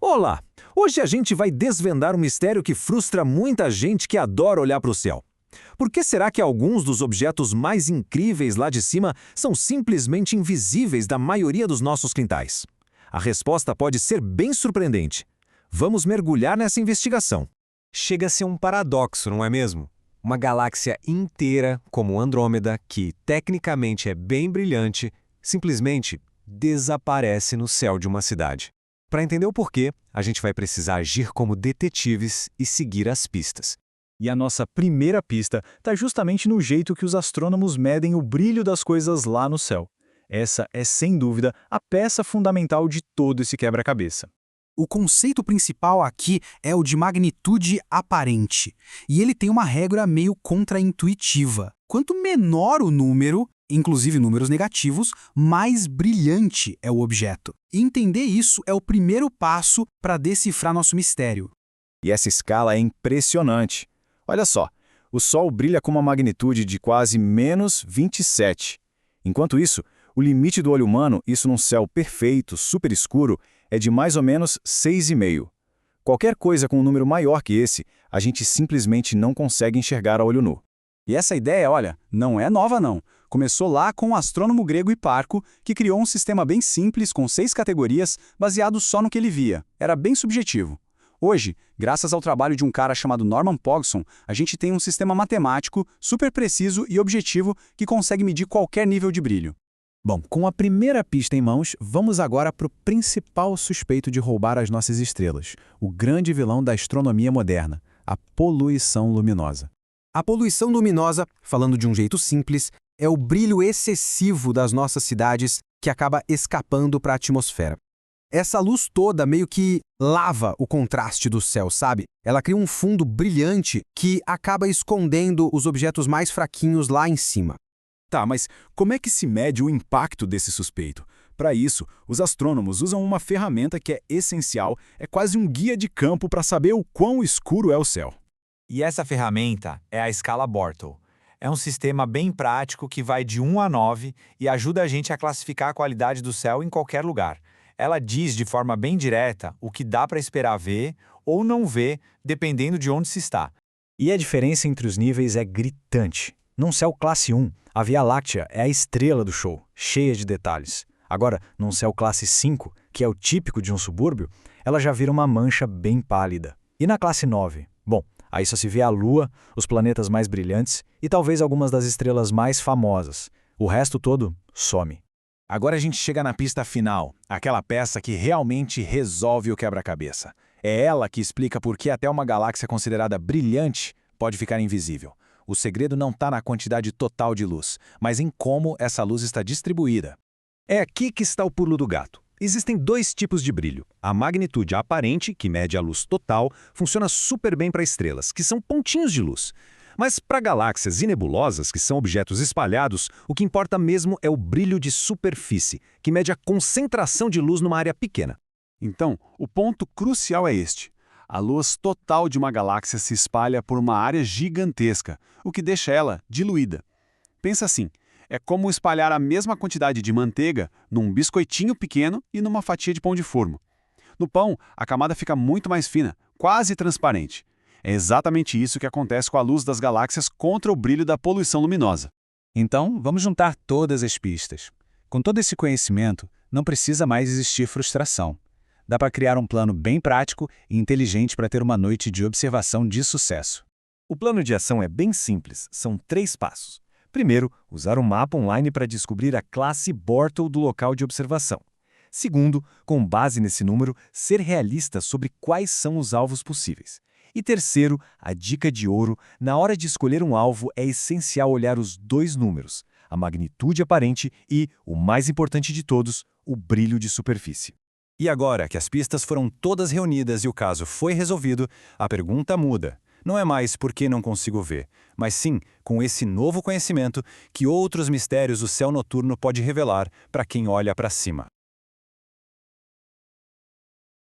Olá! Hoje a gente vai desvendar um mistério que frustra muita gente que adora olhar para o céu. Por que será que alguns dos objetos mais incríveis lá de cima são simplesmente invisíveis da maioria dos nossos quintais? A resposta pode ser bem surpreendente. Vamos mergulhar nessa investigação. Chega a ser um paradoxo, não é mesmo? Uma galáxia inteira, como Andrômeda, que tecnicamente é bem brilhante, simplesmente desaparece no céu de uma cidade. Para entender o porquê, a gente vai precisar agir como detetives e seguir as pistas. E a nossa primeira pista está justamente no jeito que os astrônomos medem o brilho das coisas lá no céu. Essa é, sem dúvida, a peça fundamental de todo esse quebra-cabeça. O conceito principal aqui é o de magnitude aparente, e ele tem uma regra meio contraintuitiva. Quanto menor o número, inclusive números negativos, mais brilhante é o objeto. E entender isso é o primeiro passo para decifrar nosso mistério. E essa escala é impressionante. Olha só, o Sol brilha com uma magnitude de quase menos 27. Enquanto isso, o limite do olho humano, isso num céu perfeito, super escuro, é de mais ou menos 6,5. Qualquer coisa com um número maior que esse, a gente simplesmente não consegue enxergar a olho nu. E essa ideia, olha, não é nova não. Começou lá com o astrônomo grego Hiparco, que criou um sistema bem simples com 6 categorias, baseado só no que ele via. Era bem subjetivo. Hoje, graças ao trabalho de um cara chamado Norman Pogson, a gente tem um sistema matemático super preciso e objetivo que consegue medir qualquer nível de brilho. Bom, com a primeira pista em mãos, vamos agora para o principal suspeito de roubar as nossas estrelas, o grande vilão da astronomia moderna, a poluição luminosa. A poluição luminosa, falando de um jeito simples, é o brilho excessivo das nossas cidades que acaba escapando para a atmosfera. Essa luz toda meio que lava o contraste do céu, sabe? Ela cria um fundo brilhante que acaba escondendo os objetos mais fraquinhos lá em cima. Tá, mas como é que se mede o impacto desse suspeito? Para isso, os astrônomos usam uma ferramenta que é essencial, é quase um guia de campo para saber o quão escuro é o céu. E essa ferramenta é a escala Bortle. É um sistema bem prático que vai de 1 a 9 e ajuda a gente a classificar a qualidade do céu em qualquer lugar. Ela diz de forma bem direta o que dá para esperar ver ou não ver, dependendo de onde se está. E a diferença entre os níveis é gritante. Num céu classe 1, a Via Láctea é a estrela do show, cheia de detalhes. Agora, num céu classe 5, que é o típico de um subúrbio, ela já vira uma mancha bem pálida. E na classe 9? Bom, aí só se vê a Lua, os planetas mais brilhantes e talvez algumas das estrelas mais famosas. O resto todo some. Agora a gente chega na pista final, aquela peça que realmente resolve o quebra-cabeça. É ela que explica por que até uma galáxia considerada brilhante pode ficar invisível. O segredo não está na quantidade total de luz, mas em como essa luz está distribuída. É aqui que está o pulo do gato. Existem dois tipos de brilho. A magnitude aparente, que mede a luz total, funciona super bem para estrelas, que são pontinhos de luz. Mas para galáxias e nebulosas, que são objetos espalhados, o que importa mesmo é o brilho de superfície, que mede a concentração de luz numa área pequena. Então, o ponto crucial é este. A luz total de uma galáxia se espalha por uma área gigantesca, o que deixa ela diluída. Pensa assim, é como espalhar a mesma quantidade de manteiga num biscoitinho pequeno e numa fatia de pão de forma. No pão, a camada fica muito mais fina, quase transparente. É exatamente isso que acontece com a luz das galáxias contra o brilho da poluição luminosa. Então, vamos juntar todas as pistas. Com todo esse conhecimento, não precisa mais existir frustração. Dá para criar um plano bem prático e inteligente para ter uma noite de observação de sucesso. O plano de ação é bem simples, são 3 passos. Primeiro, usar um mapa online para descobrir a classe Bortle do local de observação. Segundo, com base nesse número, ser realista sobre quais são os alvos possíveis. E terceiro, a dica de ouro, na hora de escolher um alvo é essencial olhar os 2 números, a magnitude aparente e, o mais importante de todos, o brilho de superfície. E agora que as pistas foram todas reunidas e o caso foi resolvido, a pergunta muda. Não é mais por que não consigo ver, mas sim, com esse novo conhecimento, que outros mistérios o céu noturno pode revelar para quem olha para cima.